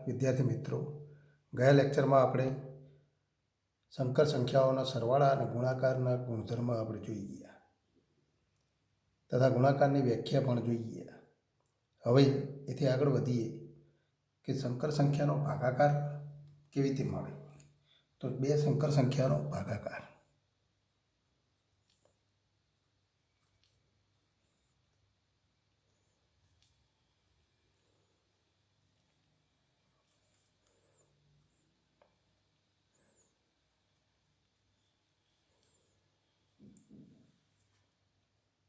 વિદ્યાર્થી મિત્રો, ગયા લેક્ચરમાં આપણે સંકર સંખ્યાઓના સરવાળા અને ગુણાકારના ગુણધર્મ આપણે જોઈ ગયા તથા ગુણાકારની વ્યાખ્યા પણ જોઈ ગયા. હવે એથી આગળ વધીએ કે સંકર સંખ્યાનો ભાગાકાર કેવી રીતે મળે. તો બે સંકર સંખ્યાનો ભાગાકાર.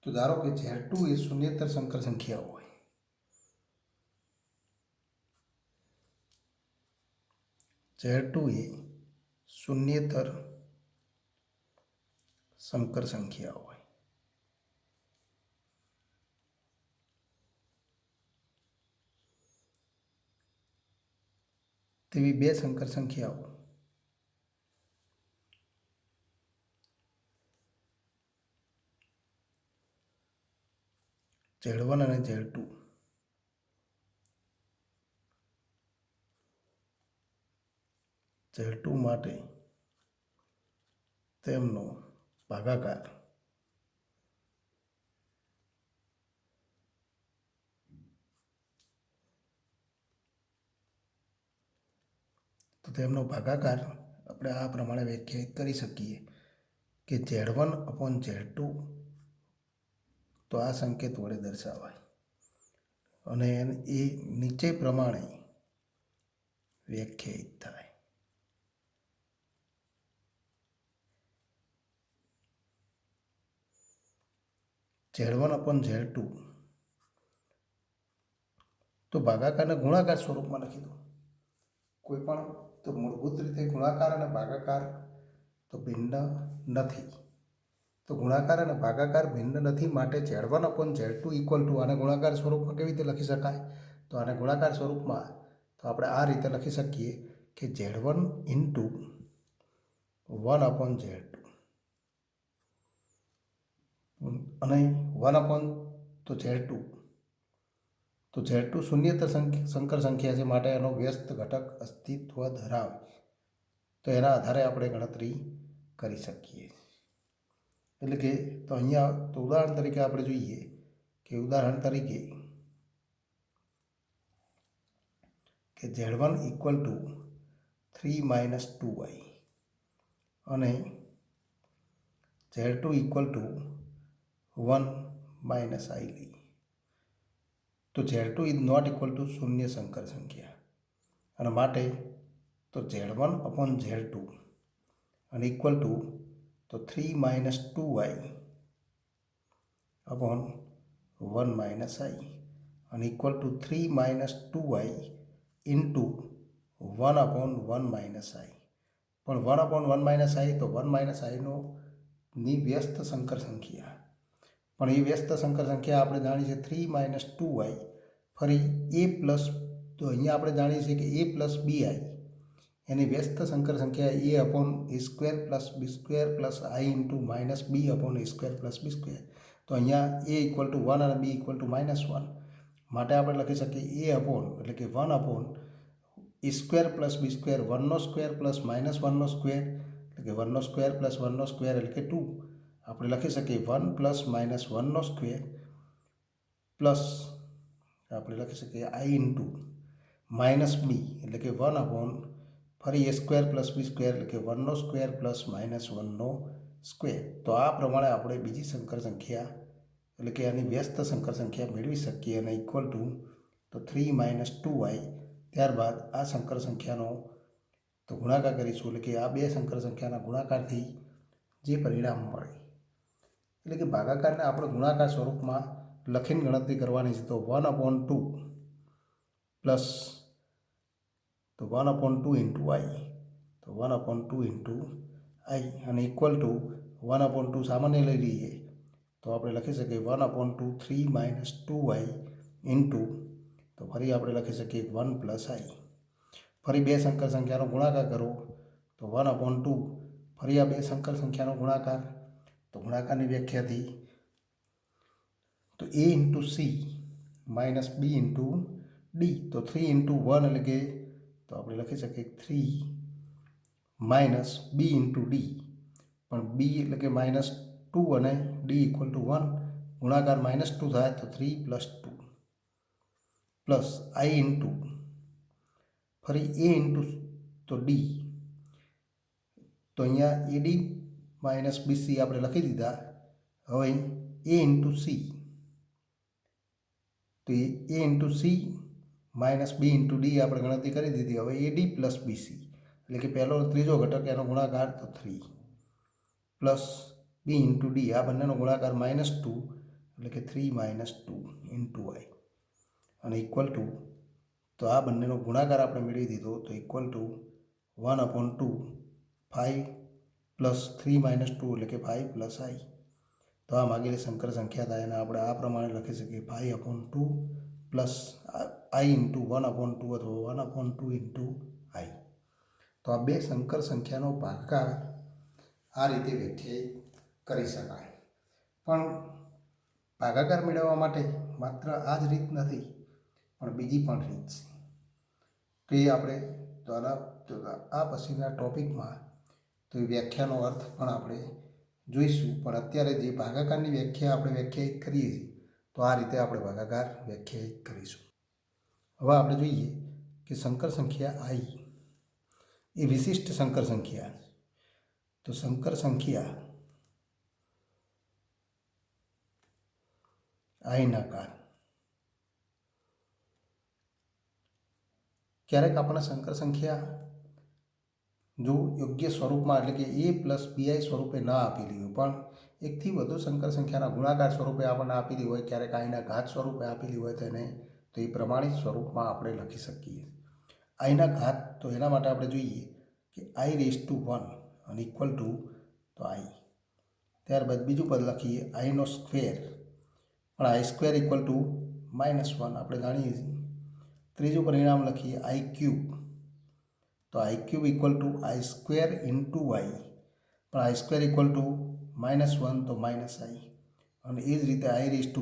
તો ધારો કે Z2 એ શૂન્યેતર સંકર સંખ્યાઓ હોય. Z2 એ શૂન્યેતર સંકર સંખ્યાઓ હોય. તેવી બે સંકર સંખ્યાઓ Z1 અને Z2 Z2 માટે તેમનો ભાગાકાર આપણે આ પ્રમાણે વ્યાખ્યાયિત કરી શકીએ કે Z1 અપોન Z2 તો આ સંકેત વડે દર્શાવાય અને એ નીચે પ્રમાણે વ્યાખ્યાયિત થાય. Z1 અપોન Z2 તો ભાગાકારને ગુણાકાર સ્વરૂપમાં લખી દો. કોઈ પણ તો મૂળભૂત રીતે ગુણાકાર અને ભાગાકાર તો ભિન્ન નથી. તો ગુણાકાર અને ભાગાકાર ભિન્ન નથી માટે Z1 upon Z2 equal to આને ગુણાકાર સ્વરૂપમાં કેવી રીતે લખી શકાય. તો આને ગુણાકાર સ્વરૂપમાં તો આપણે આ રીતે લખી શકીએ કે Z1 ઇન્ટુ 1 અપોન Z2 અને 1 અપોન તો Z2 તો Z2 શૂન્યેતર સંકર સંખ્યા છે માટે એનો વ્યસ્ત ઘટક અસ્તિત્વ ધરાવે તો એના આધારે આપણે ગણતરી કરી શકીએ. એટલે કે તો અહીંયા તો ઉદાહરણ તરીકે આપણે જોઈએ કે Z1 ઇક્વલ ટુ 3 - 2i અને Z2 ઇક્વલ ટુ 1 - i લઈએ તો Z2 is not equal two શૂન્ય સંકર સંખ્યા અને માટે તો Z1 અપોન Z2 અને ઇક્વલ ટુ તો 3 - 2i અપોન 1 - i અને equal two 3 - 2i into 1 upon 1 - i પણ 1 અપોન 1 - i તો 1 - iનો ની વ્યસ્ત સંકર સંખ્યા પણ એ વ્યસ્ત સંકર સંખ્યા આપણે જાણીએ છીએ 3 - 2i ફરી a પ્લસ તો અહીંયા આપણે જાણીએ છીએ કે a પ્લસ bi એની વ્યસ્ત સંકર સંખ્યા a upon a square plus b square plus i into minus b upon a square plus b square. તો અહીંયા a ઇક્વલ ટુ 1 અને b ઇક્વલ ટુ -1 માટે આપણે લખી શકીએ a અપોન એટલે કે 1 upon a square plus b square 1નો સ્ક્વેર પ્લસ -1નો સ્ક્વેર એટલે કે 1નો સ્ક્વેર પ્લસ 1નો સ્ક્વેર એટલે કે 2 આપણે લખી શકીએ 1 પ્લસ -1નો સ્ક્વેર પ્લસ આપણે લખી શકીએ i ઇન્ટુ માઇનસ બી એટલે કે 1 અપોન ફરી a square plus b square એટલે કે 1નો સ્ક્વેર પ્લસ -1નો સ્ક્વેર. તો આ પ્રમાણે આપણે બીજી સંકર સંખ્યા એટલે કે આની વ્યસ્ત સંકર સંખ્યા મેળવી શકીએ અને ઇક્વલ ટુ તો 3 - 2i ત્યારબાદ આ સંકર સંખ્યાનો તો ગુણાકાર કરીશું એટલે કે આ બે સંકર સંખ્યાના ગુણાકારથી જે પરિણામ મળે એટલે કે ભાગાકારને આપણે ગુણાકાર સ્વરૂપમાં લખીને ગણતરી કરવાની છે. તો 1 અપોન 2 પ્લસ તો 1 અપોન 2 ઇન્ટુ i તો 1 અપોન 2 ઇન્ટુ i અને ઇક્વલ ટુ 1 અપોન 2 સામાન્ય લઈ લઈએ તો આપણે લખી શકીએ 1 અપોન 2 3 - 2i ઇન્ટુ તો ફરી આપણે લખી શકીએ 1 પ્લસ i ફરી બે સંકર સંખ્યાનો ગુણાકાર કરો તો 1 અપોન 2 ફરી આ બે સંકર સંખ્યાનો ગુણાકાર તો ગુણાકારની વ્યાખ્યાથી તો a into c minus b into D તો 3 ઇન્ટુ 1 એટલે કે તો આપણે લખી શકીએ 3 માઇનસ બી ઇન્ટુ ડી, પણ બી એટલે કે -2 અને ડી ઇક્વલ ટુ 1, ગુણાકાર -2 થાય તો 3 + 2 પ્લસ આઈ ઇન્ટુ ફરી એ ઇન્ટુ તો ડી, તો અહીંયા એડી માઇનસ બીસી આપણે લખી દીધા. હવે એ ઇન્ટુ સી, તો એ ઇન્ટુ સી માઇનસ બી ઇન્ટુ ડી આપણે ગણતરી કરી દીધી. હવે એડી પ્લસ બીસી એટલે કે પહેલો ત્રીજો ઘટક એનો ગુણાકાર તો 3 પ્લસ બી ઇન્ટુ ડી, આ બંનેનો ગુણાકાર -2 એટલે કે 3 - 2 ઇન્ટુ આઈ, અને ઇક્વલ ટુ, તો આ બંનેનો ગુણાકાર આપણે મેળવી દીધો તો ઇક્વલ ટુ 1/2 5 પ્લસ 3 - 2 એટલે કે 5 પ્લસ આઈ. તો આ માગેલી સંકર સંખ્યા થાય, અને આપણે આ પ્રમાણે લખી શકીએ 5/2 પ્લસ આઈ ઇન્ટુ 1/2 અથવા 1/2 ઇન્ટુ આઈ. તો આ બે સંકર સંખ્યાનો ભાગાકાર આ રીતે વ્યાખ્યાયિત કરી શકાય. પણ ભાગાકાર મેળવવા માટે માત્ર આ જ રીત નથી, પણ બીજી પણ રીત છે. તો એ આપણે આ પછીના ટોપિકમાં તો એ વ્યાખ્યાનો અર્થ પણ આપણે જોઈશું. પણ અત્યારે જે ભાગાકારની વ્યાખ્યા આપણે વ્યાખ્યાયિત કરીએ છીએ, તો આ રીતે આપણે ભાગાકાર વ્યાખ્યાયિત કરીશું. હવે આપણે જોઈએ કે સંકર સંખ્યા આઈ એ વિશિષ્ટ સંકર સંખ્યા. તો સંકર સંખ્યા આઈના કાર, ક્યારેક આપણે સંકર સંખ્યા જો યોગ્ય સ્વરૂપમાં એટલે કે એ પ્લસ બીઆઈ સ્વરૂપે ના આપેલી હોય, પણ એકથી વધુ સંકર સંખ્યાના ગુણાકાર સ્વરૂપે આપણને આપેલી હોય, ક્યારેક આઈના ઘાત સ્વરૂપે આપેલી હોય તેને, તો એ પ્રમાણિત સ્વરૂપમાં આપણે લખી શકીએ. આઈના ઘાત, તો એના માટે આપણે જોઈએ કે i⁻1 અને ઇક્વલ ટુ તો આઈ. ત્યારબાદ બીજું પદ લખીએ આઈનો સ્ક્વેર, પણ i² ઇક્વલ ટુ -1 આપણે જાણીએ છીએ. ત્રીજું પરિણામ લખીએ i³, તો i³ equal to i² into આઈ, પણ i² ઇક્વલ ટુ -1 તો -i, અને એ જ રીતે i⁴ તો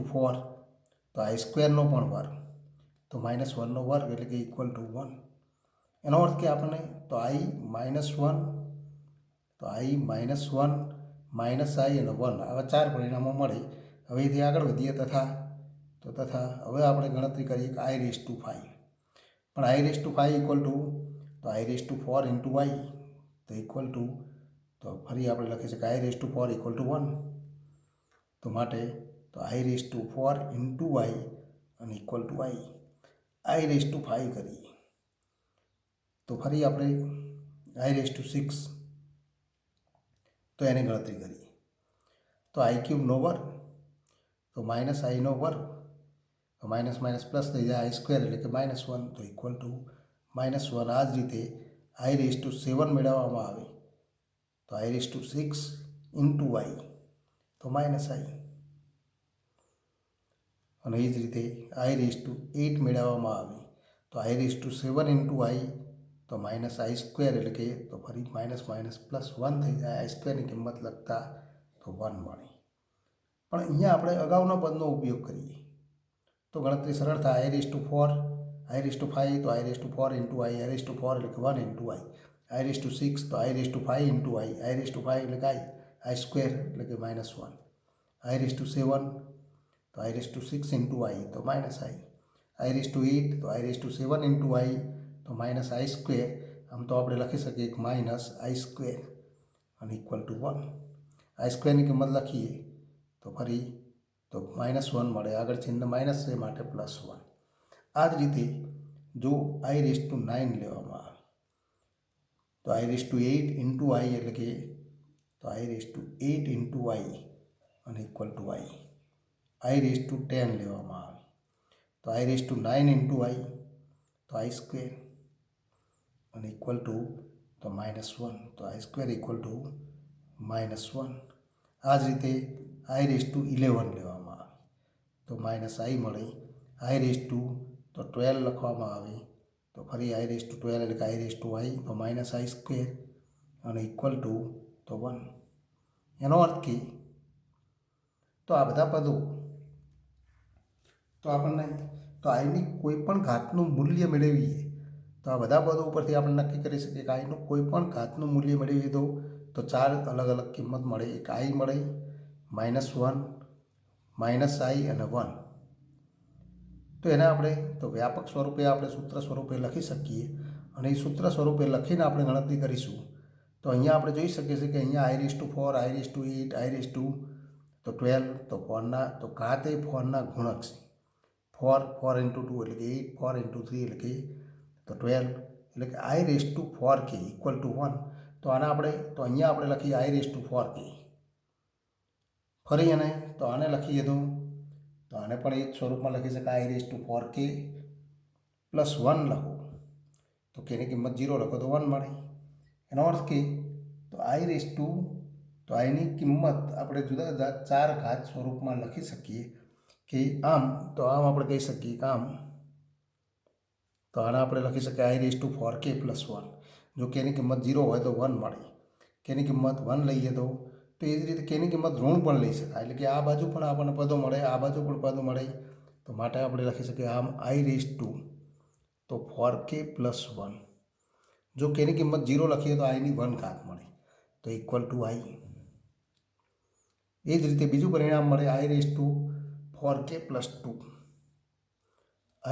i² નો પણ વર્ગ, તો -1 નો વર્ગ એટલે કે ઇક્વલ ટુ 1. એનો અર્થ કે આપણને તો i-1, તો i-1 -i અને 1 આવા 4 પરિણામો મળે. હવે એથી આગળ વધીએ તથા હવે આપણે ગણતરી કરીએ કે i⁵, પણ i⁵ ઇક્વલ ટુ તો i⁴ ઇન્ટુ આઈ, તો ઇક્વલ ટુ, તો ફરી આપણે લખી શકીએ i⁴ ઇક્વલ ટુ 1, તો માટે તો i⁴ ઇન્ટુ આઈ અને ઇક્વલ ટુ આઈ. i⁵ કરીએ તો ફરી આપણે i⁶, તો એની ગણતરી કરીએ તો i³ નો વર્ગ, તો -i નો વર્ગ, તો માઇનસ માઇનસ પ્લસ થઈ જાય i² એટલે કે -1, તો ઇક્વલ ટુ -1. આ જ રીતે i⁷ મેળવવામાં આવે તો i⁶ ઇન્ટુ આઈ, તો -i, અને એ જ રીતે i⁸ મેળવવામાં આવે તો i⁷ ઇન્ટુ આઈ, તો -i² એટલે કે તો ફરી માઇનસ પ્લસ 1 થઈ જાય, i² ની કિંમત લખતા તો 1 મળે. પણ અહીંયા આપણે અગાઉના પદનો ઉપયોગ કરીએ તો ગણતરી સરળ થાય. i⁴ તો i⁴ ઇન્ટુ આઈ, i⁴ એટલે કે 1 ઇન્ટુ આઈ, i⁶ તો i⁵ ઇન્ટુ આઈ, i⁵ એટલે કે i² એટલે કે -1, i⁷ તો i⁶ ઇન્ટુ આઈ, તો -i, i⁸ તો i⁷ ઇન્ટુ આઈ, તો -i². આમ તો આપણે લખી શકીએ કે -i² અને ઇક્વલ ટુ 1. i² ની કિંમત લખીએ તો ફરી તો -1 મળે, આગળ ચિહ્ન માઇનસ છે માટે +1. આ જ રીતે જો i⁹ લેવામાં આવે તો i⁸ ઇન્ટુ આઈ એટલે કે તો i⁸ ઇન્ટુ આઈ અને ઇક્વલ ટુ આઈ. i⁻10 લેવામાં આવે તો i⁹ ઇન્ટુ આઈ, તો i² અને ઇક્વલ ટુ તો -1, તો i² ઇક્વલ ટુ -1. આ જ રીતે i⁻11 લેવામાં આવે તો -i મળે, i⁻ તો 12 લખવામાં આવે તો ફરી i⁻12 એટલે કે i⁻i, તો -i² અને ઇક્વલ ટુ તો 1. એનો અર્થ કે તો આ બધા પદો તો આપણને તો આઈની કોઈ પણ ઘાતનું મૂલ્ય મેળવીએ તો આ બધા પદો ઉપરથી આપણે નક્કી કરી શકીએ કે આઈનું કોઈ પણ ઘાતનું મૂલ્ય મેળવી દો તો ચાર અલગ અલગ કિંમત મળે. એક આઈ મળે, -1, -i અને 1. તો એને આપણે તો વ્યાપક સ્વરૂપે આપણે સૂત્ર સ્વરૂપે લખી શકીએ અને એ સૂત્ર સ્વરૂપે લખીને આપણે ગણતરી કરીશું. તો અહીંયા આપણે જોઈ શકીએ છીએ કે અહીંયા i4, i8, i12 તો 4ના તો ઘાત એ 4ના ગુણક છે. 4 × 2 એટલે કે 8, 4 × 3 એટલે કે તો 12 એટલે કે i4k = 1. તો આને આપણે તો અહીંયા આપણે લખીએ i4k. ફરી અને તો આને લખીએ તો આને પણ એ જ સ્વરૂપમાં લખી શકાય i4k + 1 લખો તો kની કિંમત 0 લખો તો 1 મળે. એનો અર્થ કે તો તો આની કિંમત આપણે જુદા જુદા ચાર ઘાત સ્વરૂપમાં લખી શકીએ કે આમ તો આમ આપણે કહી શકીએ કે આમ તો આને આપણે લખી શકીએ i4k + 1. જો kની કિંમત 0 હોય તો 1 મળે. kની કિંમત 1 લઈએ તો એ જ રીતે kની કિંમત ઋણ પણ લઈ શકાય એટલે કે આ બાજુ પણ આપણને પદો મળે, આ બાજુ પણ પદો મળે. તો માટે આપણે લખી શકીએ આમ તો 4k + 1. જો kની કિંમત 0 લખીએ તો iની 1 ઘાત મળે તો = i. એ જ રીતે બીજું પરિણામ મળે i4k + 2.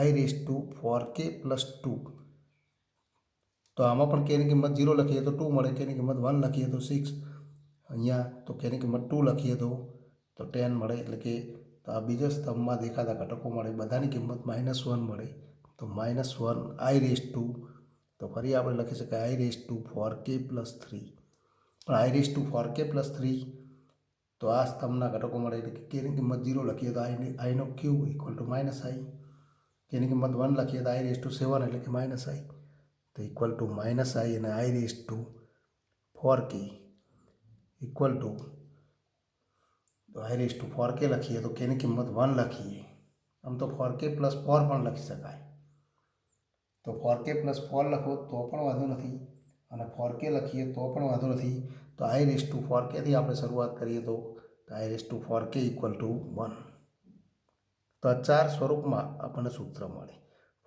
i4k + 2 તો આમાં પણ kની કિંમત 0 લખીએ તો 2 મળે, kની કિંમત 1 લખીએ તો 6. અહીંયા તો kની કિંમત 2 લખીએ તો 10 મળે એટલે કે તો આ બીજા સ્તંભમાં દેખાતા ઘટકો મળે, બધાની કિંમત -1 મળે તો -1 તો ફરી આપણે લખી શકાય i4k + 3. પણ i4k + 3 તો આ સ્તંભના ઘટકો મળે એટલે કે kની કિંમત 0 લખીએ તો iનો ક્યુબ = -i. kની કિંમત 1 લખીએ તો i7 એટલે કે -i તો = -i અને i4k તો i4k લખીએ તો kની કિંમત 1 લખીએ. આમ તો 4k + 4 પણ લખી શકાય. તો 4k + 4 લખો તો પણ વાંધો નથી અને 4k લખીએ તો પણ વાંધો નથી. તો i4k થી આપણે શરૂઆત કરીએ તો i4k = 1. તો આ ચાર સ્વરૂપમાં આપણને સૂત્ર મળે.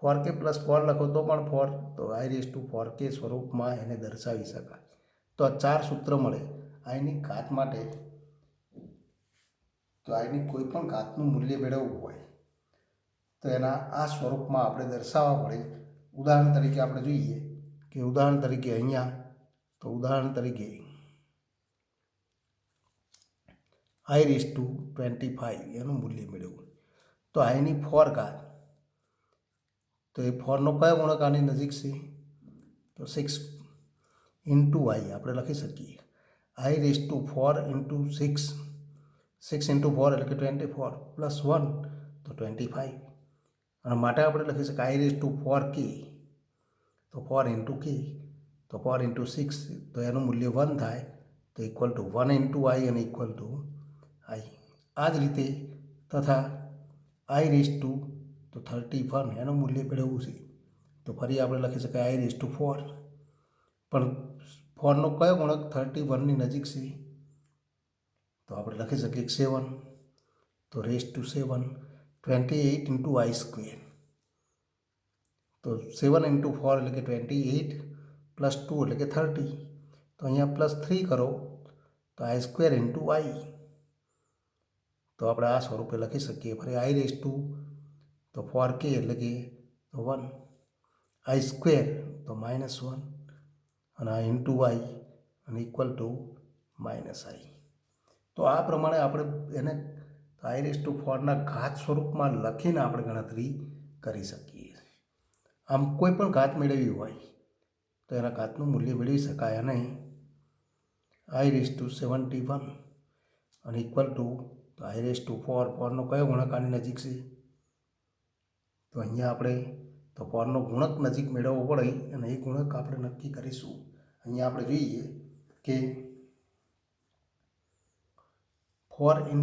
4k + 4 લખો તો પણ 4 તો i4k સ્વરૂપમાં એને દર્શાવી શકાય. તો આ ચાર સૂત્ર મળે આની ઘાત માટે. તો આની કોઈ પણ ઘાતનું મૂલ્ય મેળવવું હોય તો એના આ સ્વરૂપમાં આપણે દર્શાવવા પડે. ઉદાહરણ તરીકે આપણે જોઈએ કે ઉદાહરણ તરીકે અહીંયા તો ઉદાહરણ તરીકે i25 એનું મૂલ્ય મેળવવું તો iની 4 ઘાત તો એ 4નો કયો ગુણક આની નજીક છે તો 6 × i આપણે લખી શકીએ i4 × 6 6 × 4 એટલે કે 24 + 1 તો 25 અને માટે આપણે લખી શકીએ i4k તો 4 × k તો 4 × 6 તો એનું મૂલ્ય 1 થાય તો = 1 × i અને = i. આ જ રીતે તથા તો 31 એનું મૂલ્ય મેળવવું છે તો ફરી આપણે લખી શકાય i4 પણ 4નો કયો ગુણક 31ની નજીક છે તો આપણે લખી શકીએ 7 તો 7 28 × i². તો 7 × 4 એટલે કે 28 + 2 એટલે કે 30 તો અહીંયા +3 કરો તો i² × i. તો આપણે આ સ્વરૂપે લખી શકીએ. ફરી તો 4k એટલે કે 1 i² તો -1 અને આ × i અને = -i. તો આ પ્રમાણે આપણે એને i4ના ઘાત સ્વરૂપમાં લખીને આપણે ગણતરી કરી શકીએ. આમ કોઈ પણ ઘાત મેળવવી હોય તો એના ઘાતનું મૂલ્ય મેળવી શકાય અને i71 અને તો i4 4નો કયો ગુણક આની નજીક છે તો અહીંયા આપણે તો 4નો ગુણક નજીક મેળવવો પડે અને એ ગુણક આપણે નક્કી કરીશું. અહીંયા આપણે જોઈએ કે 4 ×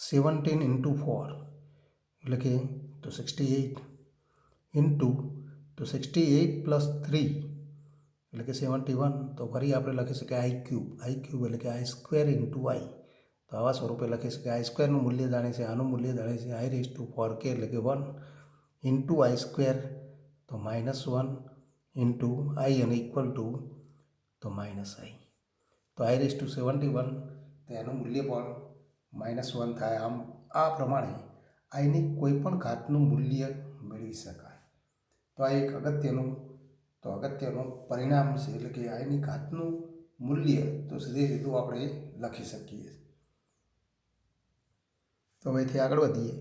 17 × 4 એટલે કે તો 68 તો 68 + 3 એટલે કે 71 તો ફરી આપણે લખી શકીએ i³ એટલે કે i² × i તો આવા સ્વરૂપે લખી શકાય. આઈ સ્ક્વેરનું મૂલ્ય જાણે છે, આનું મૂલ્ય જાણે છે i⁴k એટલે કે 1 ઇન્ટુ આઈ સ્ક્વેર તો -1 ઇન્ટુ આઈ અને ઇક્વલ ટુ તો -i. તો i⁻71 તો એનું મૂલ્ય પણ -1 થાય. આમ આ પ્રમાણે આઈની કોઈ પણ ઘાતનું મૂલ્ય મેળવી શકાય. તો આ એક અગત્યનું પરિણામ છે, એટલે કે આઈની ઘાતનું મૂલ્ય તો સીધું આપણે લખી શકીએ. તો હવેથી આગળ વધીએ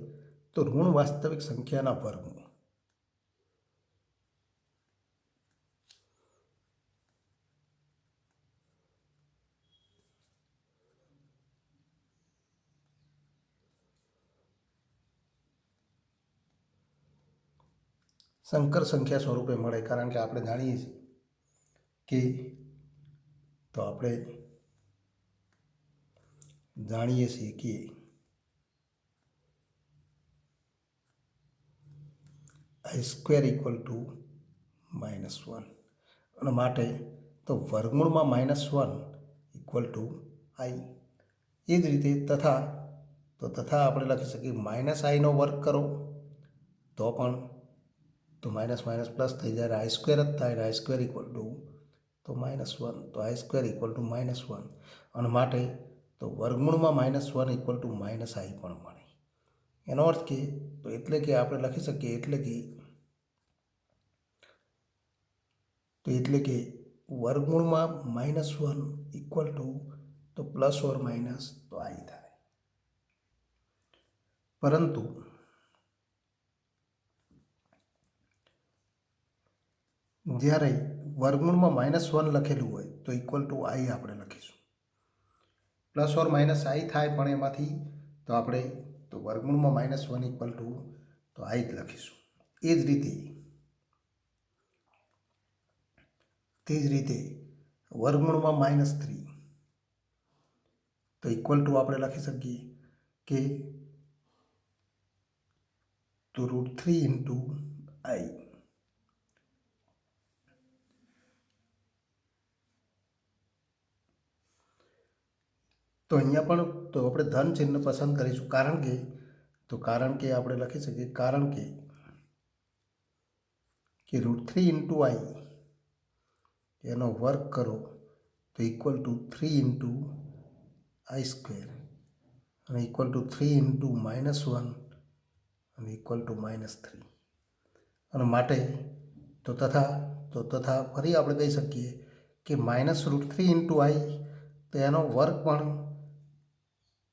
તો ઋણ વાસ્તવિક સંખ્યાના વર્ગમૂળ. સંકર સંખ્યા સ્વરૂપે મળે, કારણ કે આપણે જાણીએ છીએ કે આઈ સ્ક્વેર ઇક્વલ ટુ -1 અને માટે તો વર્ગમૂળમાં -1 ઇક્વલ ટુ આઈ. એ જ રીતે તથા આપણે લખી શકીએ -i નો વર્ગ કરો તો પણ તો માઇનસ પ્લસ થઈ જાય, આઈ સ્ક્વેર જ થાય. આઈ સ્ક્વેર ઇક્વલ ટુ તો -1, તો આઈ સ્ક્વેર ઇક્વલ ટુ -1 અને માટે તો વર્ગમૂળમાં -1 ઇક્વલ ટુ -i પણ મળે. એનો અર્થ કે તો એટલે કે આપણે લખી શકીએ એટલે કે વર્ગમૂળમાં -1 ઇક્વલ ટુ તો પ્લસ ઓર માઇનસ તો i થાય. પરંતુ જ્યારે વર્ગમૂળમાં -1 લખેલું હોય તો ઇક્વલ ટુ i આપણે લખીશું. પ્લસ ઓર માઇનસ i થાય પણ એમાંથી તો આપણે તો વર્ગમૂળમાં -1 ઇક્વલ ટુ તો i જ લખીશું. તે જ રીતે વર્ગમૂળમાં -3 તો ઇક્વલ ટુ આપણે લખી શકીએ કે તો √3 ઇન્ટુ i. તો અહીંયા પણ તો આપણે ધન ચિહ્ન પસંદ કરીશું, કારણ કે આપણે લખી શકીએ કારણ કે √3 ઇન્ટુ i એનો વર્ગ કરો તો equal to 3 into i square અને ઇક્વલ ટુ 3 ઇન્ટુ -1 અને ઇક્વલ ટુ -3 અને માટે તો તથા ફરી આપણે કહી શકીએ કે -√3 ઇન્ટુ આઈ તો એનો વર્ગ પણ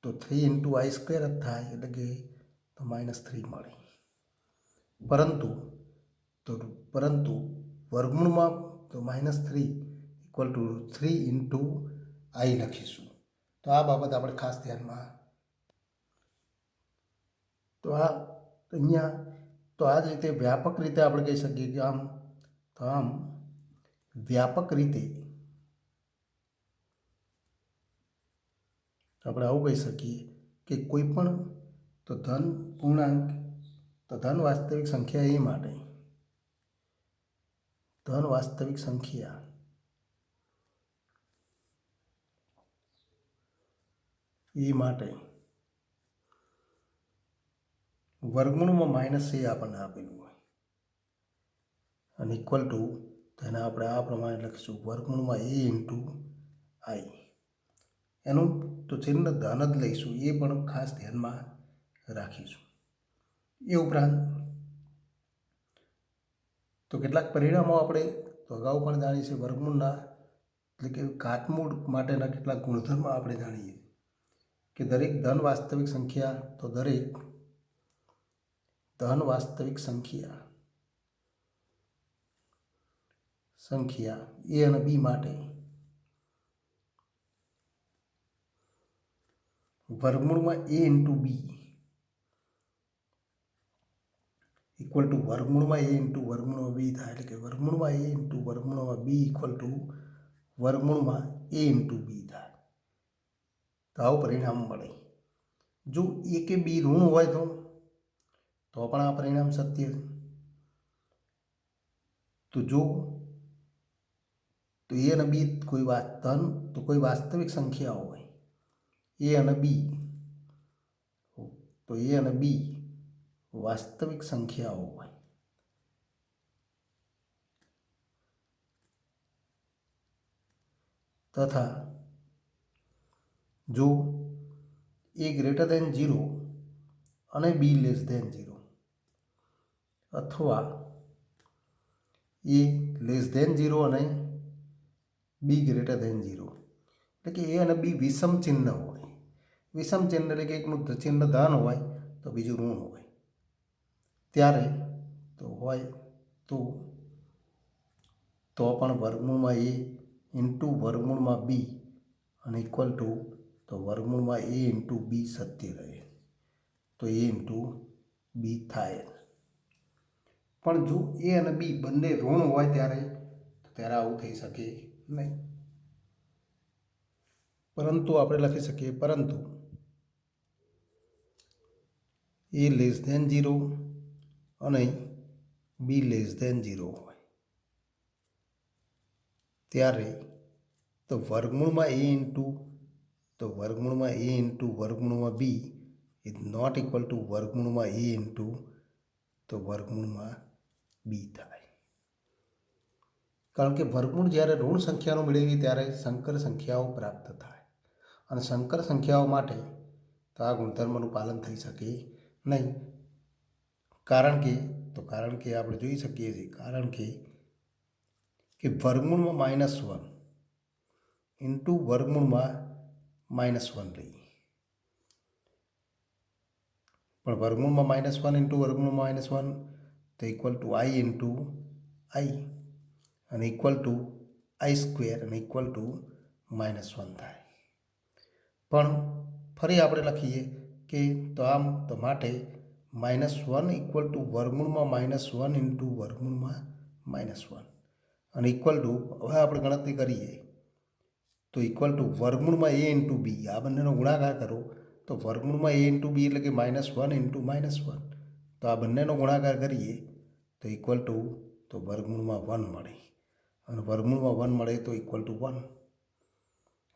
તો 3 ઇન્ટુ આઈ સ્ક્વેર જ થાય, એટલે કે તો -3 મળે. પરંતુ વર્ગમૂળમાં તો -3 ઇક્વલ ટુ 3 ઇન્ટુ આઈ લખીશું. તો આ બાબત આપણે ખાસ ધ્યાનમાં તો અહીંયા તો આ જ રીતે વ્યાપક રીતે આપણે કહી શકીએ કે આમ વ્યાપક રીતે આપણે આવું કહી શકીએ કે કોઈ પણ તો ધન પૂર્ણાંક તો ધન વાસ્તવિક સંખ્યા એ માટે વર્ગમૂળમાં -a આપણને આપેલું હોય અને ઇક્વલ ટુ તેને આપણે આ પ્રમાણે લખીશું વર્ગમૂળમાં a ઇન્ટુ આઈ. એનું તો ચિહ્ન ધન જ લઈશું, એ પણ ખાસ ધ્યાનમાં રાખીશું. એ ઉપરાંત તો કેટલાક પરિણામો આપણે તો અગાઉ પણ જાણીએ છીએ. વર્ગમૂળના એટલે કે ઘાતમૂળ માટેના કેટલાક ગુણધર્મ આપણે જાણીએ કે દરેક ધન વાસ્તવિક સંખ્યા a અને b માટે વર્ગમૂળમાં a into b equal to વર્ગમૂળમાં a ઇન્ટુ વર્ગમૂળમાં b થાય, એટલે કે વર્ગમૂળમાં a ઇન્ટુ વર્ગમૂળમાં b ઇક્વલ ટુ વર્ગમૂળમાં a ઇન્ટુ b થાય. તો આવું પરિણામ મળે. જો a કે b ઋણ હોય તો પણ આ પરિણામ સત્ય છે. તો જો તો a અને b કોઈ વાસ્તવિક સંખ્યા હોય એ અને બી, તો એ અને બી વાસ્તવિક સંખ્યાઓ હોય તથા જો એ ગ્રેટર દેન 0 અને બી લેસ દેન 0 અથવા એ લેસ દેન 0 અને બી ગ્રેટર દેન 0, એટલે કે એ અને બી વિષમ ચિહ્ન હોય. વિષમ ચિહ્ન એટલે કે એકનું ચિહ્ન ધન હોય તો બીજું ઋણ હોય, ત્યારે તો હોય તો પણ વર્ગમૂળમાં એ ઇન્ટુ વર્ગમૂળમાં બી અને ઇક્વલ ટુ તો વર્ગમૂળમાં એ ઇન્ટુ બી સત્ય રહે, તો એ ઇન્ટુ બી થાય. પણ જો એ અને બી બંને ઋણ હોય ત્યારે આવું થઈ શકે નહીં. પરંતુ આપણે લખી શકીએ પરંતુ એ લેસ દેન 0 અને બી લેસ દેન 0 હોય ત્યારે તો વર્ગમૂળમાં એ ઇન્ટુ વર્ગમૂળમાં B is not equal to વર્ગમૂળમાં એ ઇન્ટુ વર્ગમૂળમાં બી થાય. કારણ કે વર્ગમૂળ જ્યારે ઋણ સંખ્યાનો મેળવીએ ત્યારે સંકર સંખ્યાઓ પ્રાપ્ત થાય, અને સંકર સંખ્યાઓ માટે તો આ ગુણધર્મનું પાલન થઈ શકે નહીં. કારણ કે આપણે જોઈ શકીએ છીએ કારણ કે વર્ગમૂળમાં -1 ઇન્ટુ વર્ગમૂળમાં -1 લઈએ, પણ વર્ગમૂળમાં -1 ઇન્ટુ વર્ગમૂળમાં -1 તો ઇક્વલ ટુ આઈ ઇન્ટુ આઈ અને ઇક્વલ ટુ આઈ સ્ક્વેર અને ઇક્વલ ટુ -1 થાય. પણ ફરી આપણે લખીએ કે તો માટે -1 ઇક્વલ ટુ વર્ગમૂળમાં -1 ઇન્ટુ વર્ગમૂળમાં -1 અને ઇક્વલ ટુ, હવે આપણે ગણતરી કરીએ તો ઇક્વલ ટુ વર્ગમૂળમાં એ ઇન્ટુ બી, આ બંનેનો ગુણાકાર કરો તો વર્ગમૂળમાં એ ઇન્ટુ બી એટલે કે -1 ઇન્ટુ -1, તો આ બંનેનો ગુણાકાર કરીએ તો ઇક્વલ ટુ તો વર્ગમૂળમાં 1 મળે, અને વર્ગમૂળમાં 1 મળે તો ઇક્વલ ટુ 1,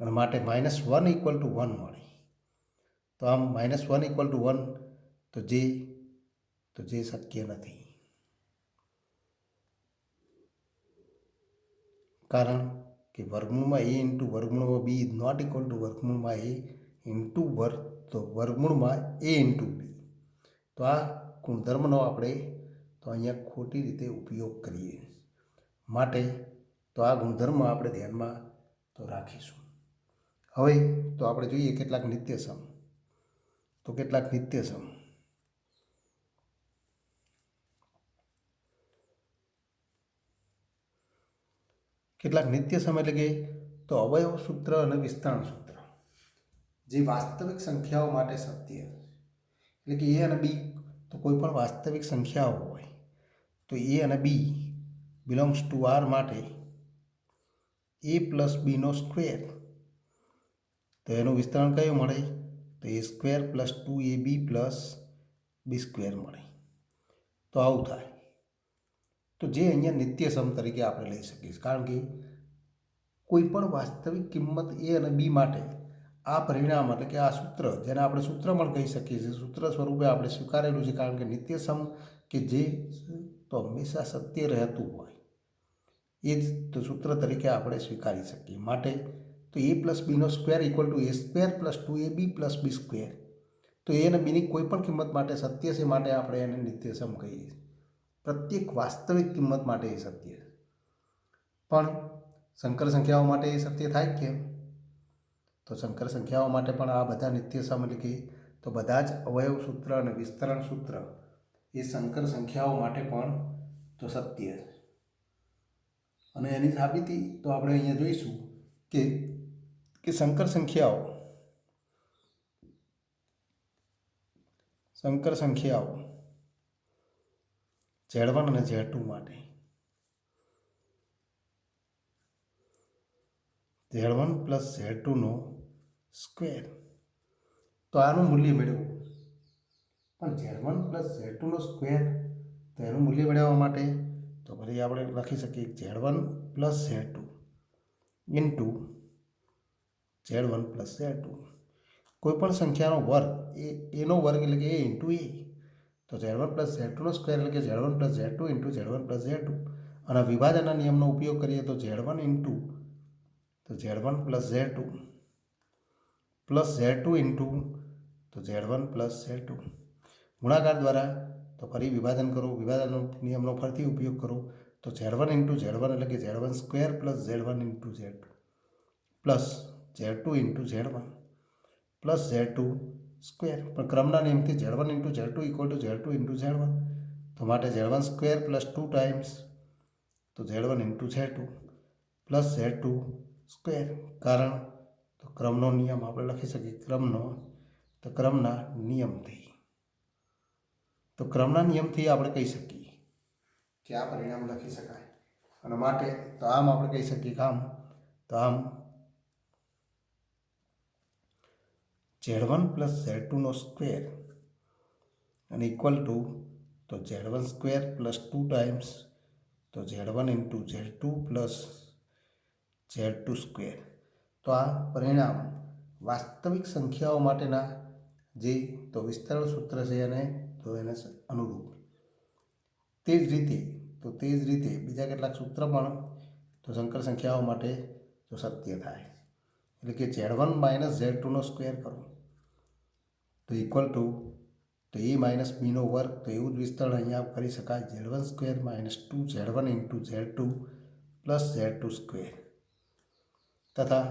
અને માટે -1 ઇક્વલ ટુ 1 મળે. તો આમ -1 ઇક્વલ ટુ 1 તો જે શક્ય નથી, કારણ કે વર્ગમૂળમાં એ ઇન્ટુ વર્ગમૂળમાં B is not equal to વર્ગમૂળમાં એ ઇન્ટુ વર્ગમૂળમાં એ ઇન્ટુ બી. તો આ ગુણધર્મનો આપણે તો અહીંયા ખોટી રીતે ઉપયોગ કરીએ, માટે તો આ ગુણધર્મ આપણે ધ્યાનમાં તો રાખીશું. હવે તો આપણે જોઈએ કેટલાક નિત્યસમ. કેટલાક નિત્યસમ એટલે કે તો અવયવ સૂત્ર અને વિસ્તરણ સૂત્ર જે વાસ્તવિક સંખ્યાઓ માટે સત્ય, એટલે કે એ અને બી તો કોઈ પણ વાસ્તવિક સંખ્યાઓ હોય તો એ અને બી બિલોંગ્સ ટુ આર માટે એ પ્લસ બીનો સ્ક્વેર, તો એનું વિસ્તરણ કયું મળે તો એ square plus 2ab plus b square મળે. તો આવું થાય, તો જે અહીંયા નિત્યસમ તરીકે આપણે લઈ શકીએ, કારણ કે કોઈ પણ વાસ્તવિક કિંમત એ અને બી માટે આ પરિણામ એટલે કે આ સૂત્ર, જેને આપણે સૂત્ર પણ કહી શકીએ છીએ, સૂત્ર સ્વરૂપે આપણે સ્વીકારેલું છે, કારણ કે નિત્યસમ કે જે તો હંમેશા સત્ય રહેતું હોય એ જ તો સૂત્ર તરીકે આપણે સ્વીકારી શકીએ. માટે તો એ પ્લસ બીનો square equal to a square plus 2ab plus b square, તો એ અને બીની કોઈ પણ કિંમત માટે સત્ય છે, માટે આપણે એને નિત્યસમ કહીએ છીએ. પ્રત્યેક વાસ્તવિક કિંમત માટે એ સત્ય છે, પણ સંકર સંખ્યાઓ માટે એ સત્ય થાય કેમ? તો સંકર સંખ્યાઓ માટે પણ આ બધા નિત્યસમ એટલે કે તો બધા જ અવયવ સૂત્ર અને વિસ્તરણ સૂત્ર એ સંકર સંખ્યાઓ માટે પણ તો સત્ય છે. અને એની સાબિતી તો આપણે અહીંયા જોઈશું કે સંકર સંખ્યાઓ Z1 અને Z2 માટે Z1 પ્લસ Z2નો સ્ક્વેર, તો આનું મૂલ્ય મેળવવું, પણ Z1 પ્લસ Z2નો સ્ક્વેર તો એનું મૂલ્ય મેળવવા માટે તો ફરી આપણે લખી શકીએ Z1 plus Z2 into Z1 plus Z2, કોઈપણ સંખ્યાનો વર્ગ એનો વર્ગ એટલે કે એ ઇન્ટુ એ, તો Z1 પ્લસ Z2નો સ્ક્વેર એટલે કે Z1 plus Z2 into Z1 plus Z2. અને વિભાજનના નિયમનો ઉપયોગ કરીએ તો Z1 ઇન્ટુ તો Z1 plus Z2 plus Z2 into તો Z1 પ્લસ Z2. ગુણાકાર દ્વારા તો ફરી વિભાજન કરો, વિભાજનનો નિયમનો ફરીથી ઉપયોગ કરો તો Z1 ઇન્ટુ Z1 એટલે કે Z1 square plus Z1 into Z2 plus Z2 into Z1 plus Z2 square. પણ ક્રમના નિયમથી Z1 into Z2 equal to Z2 into Z1, તો માટે Z1 સ્ક્વેર પ્લસ 2 ટાઈમ્સ તો Z1 into Z2 plus Z2 square. કારણ તો ક્રમનો નિયમ આપણે લખી શકીએ ક્રમના નિયમથી. તો ક્રમના નિયમથી આપણે કહી શકીએ કે આ પરિણામ લખી શકાય. અને માટે તો આમ આપણે કહી શકીએ કે આમ Z1 પ્લસ Z2નો સ્ક્વેર અને ઇક્વલ ટુ તો Z1 સ્ક્વેર પ્લસ 2 ટાઈમ્સ તો Z1 into Z2 plus Z2 square. તો આ પરિણામ વાસ્તવિક સંખ્યાઓ માટેના જે તો વિસ્તરણ સૂત્ર છે એને અનુરૂપ. તે જ રીતે બીજા કેટલાક સૂત્ર પણ તો સંકર સંખ્યાઓ માટે તો સત્ય થાય. એટલે કે Z1 માઇનસ Z2નો સ્ક્વેર કરો તો ઇક્વલ ટુ તો એ માઇનસ બીનો વર્ગ. તો એવું જ વિસ્તરણ અહીંયા કરી શકાય Z1 square minus 2 Z1 into Z2 plus Z2 square. તથા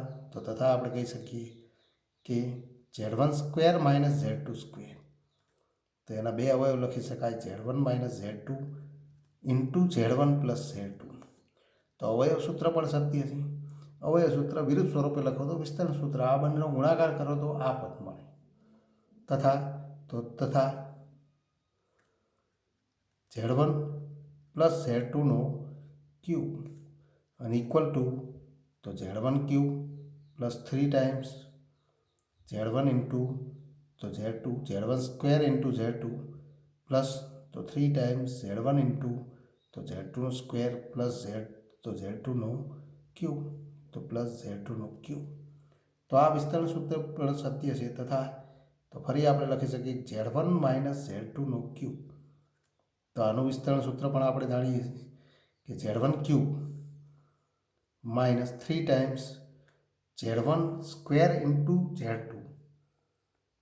આપણે કહી શકીએ કે Z1 square minus Z2 square, તો એના બે અવયવ લખી શકાય Z1 minus Z2 into Z1 plus Z2. તો અવયવ સૂત્ર પણ સત્ય છે. અવયવ સૂત્ર વિરુદ્ધ સ્વરૂપે લખો તો વિસ્તરણ સૂત્ર. આ બંનેનો ગુણાકાર કરો તો આ પદ મળે. તથા Z1 પ્લસ Z2નો ક્યુબ અને ઇક્વલ ટુ તો Z1 cube plus 3 times Z1 into તો Z2 Z1 square into Z2 plus તો 3 ટાઈમ્સ Z1 ઇન્ટુ તો Z2નો સ્ક્વેર પ્લસ Z2નો ક્યુબ તો પ્લસ Z2નો ક્યુબ. તો આ વિસ્તરણ સૂત્ર પણ સત્ય છે. તથા તો ફરી આપણે લખી શકીએ Z1 માઇનસ Z2નો ક્યુબ. તો આનું વિસ્તરણ સૂત્ર પણ આપણે જાણીએ છીએ કે Z1 cube minus 3 times Z1 square into Z2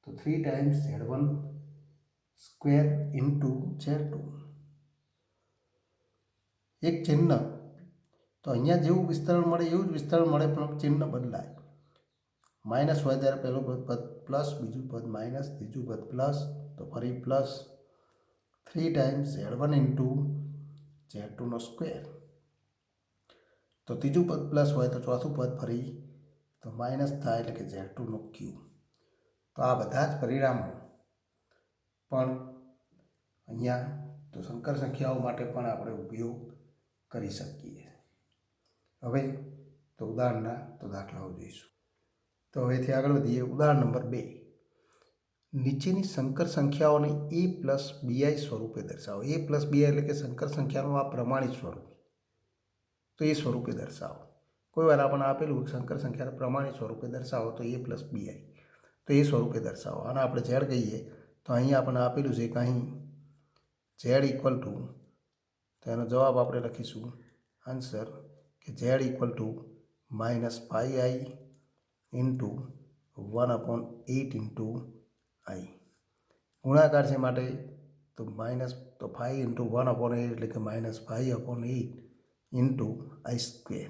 તો 3 times Z1 square into Z2. એક ચિહ્ન તો અહીંયા જેવું વિસ્તરણ મળે એવું જ વિસ્તરણ મળે, પણ ચિહ્ન બદલાય. માઇનસ હોય ત્યારે પહેલું પદ પ્લસ, બીજું પદ માઇનસ, ત્રીજું પદ પ્લસ, તો ફરી પ્લસ 3 ટાઈમ્સ Z1 ઇન્ટુ Z2નો સ્ક્વેર. તો ત્રીજું પદ પ્લસ હોય તો ચોથું પદ ફરી તો માઇનસ થાય એટલે કે Z2નો ક્યુબ. તો આ બધા જ પરિણામો પણ અહીંયા તો સંકર સંખ્યાઓ માટે પણ આપણે ઉપયોગ કરી શકીએ. હવે તો ઉદાહરણના તો દાખલાઓ જોઈશું. તો હવેથી આગળ વધીએ. ઉદાહરણ નંબર 2. નીચેની સંકર સંખ્યાઓને a પ્લસ bi સ્વરૂપે દર્શાવો. a પ્લસ bi એટલે કે સંકર સંખ્યાનું આ પ્રમાણિત સ્વરૂપ, તો એ સ્વરૂપે દર્શાવો. કોઈ વાર આપણને આપેલું સંકર સંખ્યાને પ્રમાણિત સ્વરૂપે દર્શાવો તો a પ્લસ bi, તો એ સ્વરૂપે દર્શાવો. અને આપણે z કહીએ તો અહીં આપણને આપેલું છે કે અહીં z ઇક્વલ ટુ, તો એનો જવાબ આપણે લખીશું આન્સર કે z equal to minus 5i into 1/8 into i. ગુણાકાર છે માટે તો માઇનસ તો 5 ઇન્ટુ 1/8 એટલે કે માઇનસ 5/8 ઇન્ટુ i સ્ક્વેર.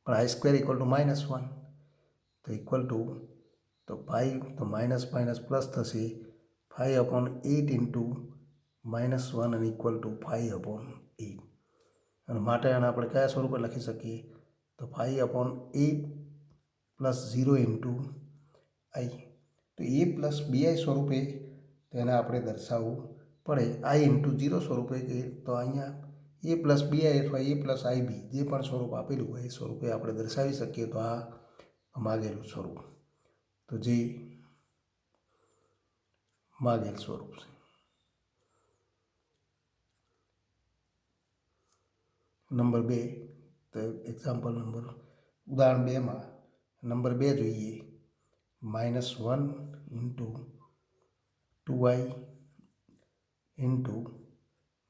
પણ i સ્ક્વેર ઇક્વલ ટુ -1, તો ઇક્વલ ટુ તો 5 તો માઇનસ પ્લસ થશે 5/8 ઇન્ટુ -1 અને ઇક્વલ ટુ 5/8. અને માટે આને આપણે કયા સ્વરૂપે લખી શકીએ તો 5/8 પ્લસ 0 ઇન્ટુ i. તો a પ્લસ bi સ્વરૂપે તેને આપણે દર્શાવવું પડે. i ઇન્ટુ 0 સ્વરૂપે કે તો અહીંયા a પ્લસ bi અથવા a પ્લસ ib જે પણ સ્વરૂપ આપેલું હોય એ સ્વરૂપે આપણે દર્શાવી શકીએ. તો આ માગેલું સ્વરૂપ, તો જે માગેલ સ્વરૂપ છે. નંબર 2, તો એક્ઝામ્પલ ઉદાહરણ 2માં નંબર 2 જોઈએ. -1 इंटू 2i इंटू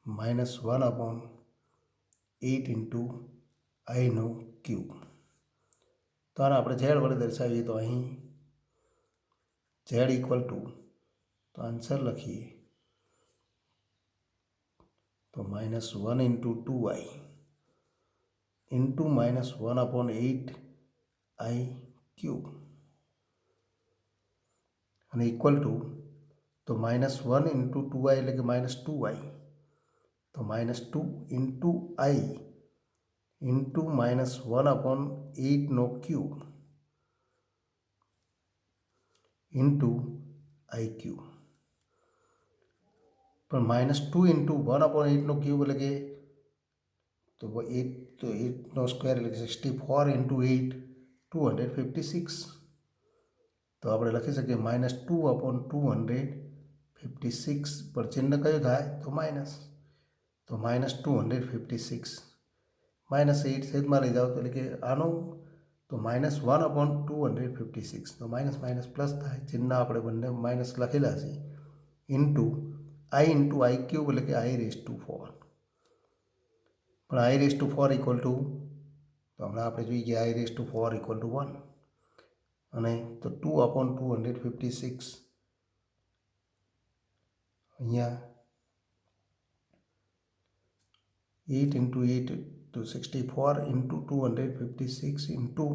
-1/8 इंटू આઈનો ક્યુબ. તો આને આપણે ઝેડ વડે દર્શાવીએ તો અહીં ઝેડ ઇક્વલ ટુ, તો આન્સર લખીએ તો -1 into 2i into -1/8 i cube અને ઇક્વલ ટુ તો -1 इंटू 2i એટલે કે -2i, તો -2 इंटू i इंटू -1/8નો ક્યુબ इंटू i क्यूब. પણ -2 इंटू 1/8નો ક્યુબ એટલે કે તો 8નો સ્ક્વેર એટલે કે 64 इंटू 8 256. તો આપણે લખી શકીએ -2/256 પર ચિહ્ન કયું થાય તો માઇનસ, તો -256 -8 છેદમાં લઈ જાઓ તો એટલે કે આનું તો -1/256, તો માઇનસ માઇનસ પ્લસ થાય, ચિહ્ન આપણે બંને માઇનસ લખેલા છે, ઇન્ટુ i ક્યુબ એટલે કે i⁴. પણ i⁴ ઇક્વલ ટુ, તો હમણાં આપણે જોઈ ગયા i⁴ ઇક્વલ ટુ 1 અને તો 2/256 અહીંયા 8 इंटू 8 તો 64 इंटू 256 इंटू,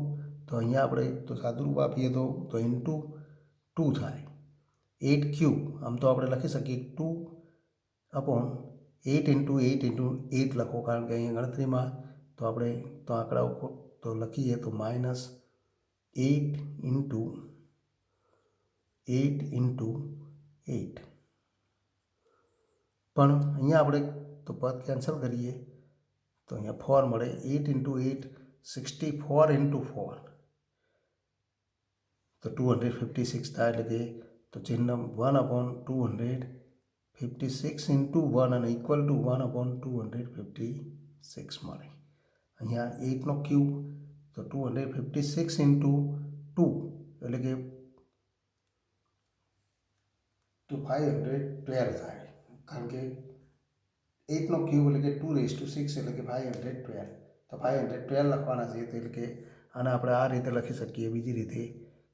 તો અહીંયા આપણે તો સાદુરૂપ આપીએ તો ઇન્ટુ 2 થાય 8 ક્યુબ. આમ તો આપણે લખી શકીએ 2/8 इंटू 8 લખો, કારણ કે અહીંયા ગણતરીમાં તો આપણે તો આંકડાઓ તો લખીએ તો -8 इंटू 8 इंटू 8. પણ અહીંયા આપણે તો પદ કેન્સલ કરીએ તો અહીંયા 4 મળે, 8 इंटू 8 64 इंटू 4 તો 256 થાય, એટલે કે તો ચિહ્ન 1/256 इंटू 1 અને ઇક્વલ ટુ 1/256 મળે. અહીંયા 8નો ક્યુબ તો 256 इंटू 2 એટલે કે તો 512 થાય, કારણ કે 8નો ક્યુબ એટલે કે 2�6 એટલે કે 512, તો 512 લખવાના છે. એટલે કે આને આપણે આ રીતે લખી શકીએ, બીજી રીતે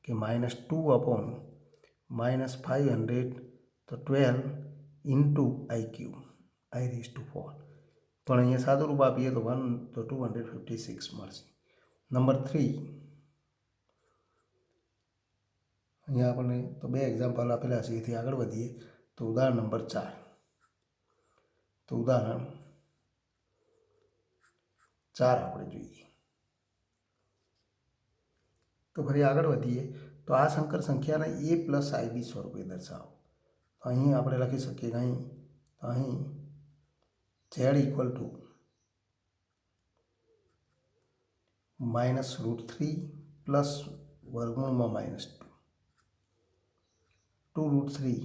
કે -2/-500 તો 12 इंटू i ક્યુબ i⁴. પણ અહીંયા સાદું રૂપ આપીએ તો 1 તો 256 મળશે. નંબર 3, અહીંયા આપણને તો 2 એક્ઝામ્પલ આપેલા છે, એથી આગળ વધીએ તો ઉદાહરણ નંબર 4. તો ઉદાહરણ 4 આપણે જોઈએ. તો ફરી આગળ વધીએ તો આ સંકર સંખ્યાને a પ્લસ ib સ્વરૂપે દર્શાવો. તો અહીં આપણે લખી શકીએ કે અહીં z ઇક્વલ ટુ -√3 પ્લસ વર્ગમૂળમાં -2 2√3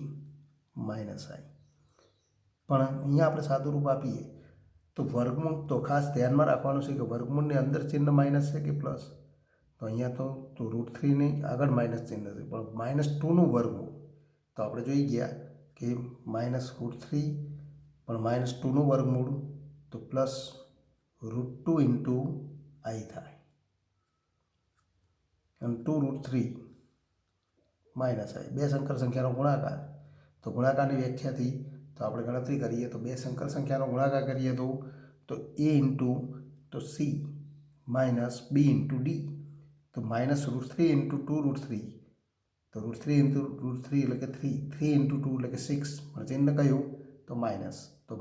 માઇનસ i. પણ અહીંયા આપણે સાદું રૂપ આપીએ તો વર્ગમૂળ, તો ખાસ ધ્યાનમાં રાખવાનું છે કે વર્ગમૂળની અંદર ચિહ્ન માઇનસ છે કે પ્લસ, તો અહીંયા તો √3ની આગળ માઇનસ ચિહ્ન છે, પણ -2નું વર્ગમૂળ તો આપણે જોઈ ગયા કે -√3 પણ -2નું વર્ગમૂળ તો +√2 इंटू i થાય, અને 2√3 માઇનસ i. બે સંકર સંખ્યાનો ગુણાકાર, તો ગુણાકારની વ્યાખ્યાથી તો આપણે ગણતરી કરીએ તો બે સંકર સંખ્યાનો ગુણાકાર કરીએ તો a इंटू તો c minus b into d, તો -√3 इंटू 2√3 તો √3 इंटू √3 એટલે કે 3, 3 इंटू 2 એટલે કે 6, પણ ચિહ્ન કયું તો માઇનસ, તો -6.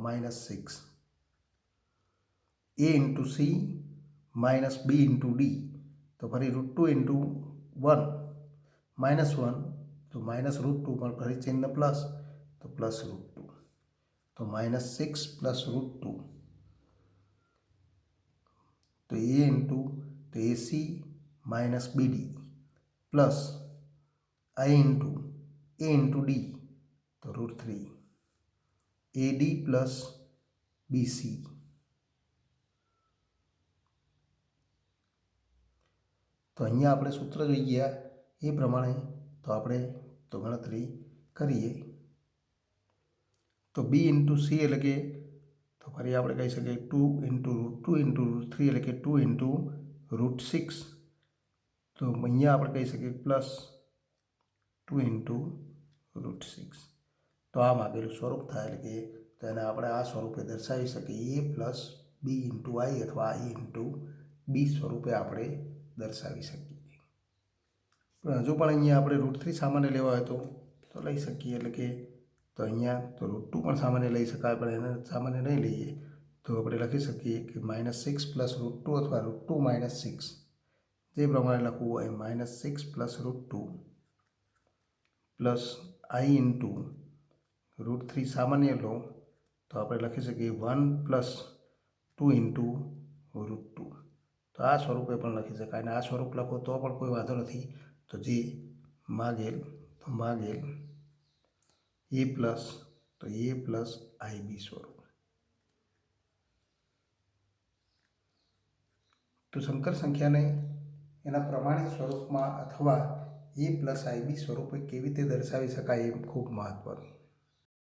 a into c minus b into d, તો ફરી √2 इंटू 1 -1 તો -√2, પણ ફરી ચિહ્ન પ્લસ તો +√2, તો -6 + √2, તો a इंटू तो ac minus bd plus i into a into d तो √3 ad प्लस bc. તો અહીંયા આપણે સૂત્ર જોઈ ગયા એ પ્રમાણે તો આપણે તો ગણતરી કરીએ તો બી ઇન્ટુ સી એટલે કે તો ફરી આપણે કહી શકીએ 2 ઇન્ટુ √2 × √3 એટલે કે 2 ઇન્ટુ √6. તો અહીંયા આપણે કહી શકીએ પ્લસ 2 ઇન્ટુ √6. તો આ માગેલું સ્વરૂપ થાય એટલે કે તેને આપણે આ સ્વરૂપે દર્શાવી શકીએ a plus B into I અથવા આઈ ઇન્ટુ બી સ્વરૂપે આપણે દર્શાવી શકીએ. પણ હજુ પણ અહીંયા આપણે √3 સામાન્ય લેવા હોય તો લઈ શકીએ એટલે કે તો અહીંયા તો √2 પણ સામાન્ય લઈ શકાય પણ એને સામાન્ય નહીં લઈએ તો આપણે લખી શકીએ કે -6 પ્લસ √2 અથવા √2 - 6 જે પ્રમાણે લખવું હોય -6 પ્લસ √2 પ્લસ આઈ ઇન્ટુ √3 સામાન્ય લો તો આપણે લખી શકીએ 1 પ્લસ 2 ઇન્ટુ √2. તો આ સ્વરૂપે પણ લખી શકાય અને આ સ્વરૂપ લખો તો પણ કોઈ વાંધો નથી. તો જે માગેલ એ પ્લસ આઈ બી સ્વરૂપ. તો સંકર સંખ્યાને એના પ્રમાણિત સ્વરૂપમાં અથવા એ પ્લસ આઈ બી સ્વરૂપે કેવી રીતે દર્શાવી શકાય એ ખૂબ મહત્વનું.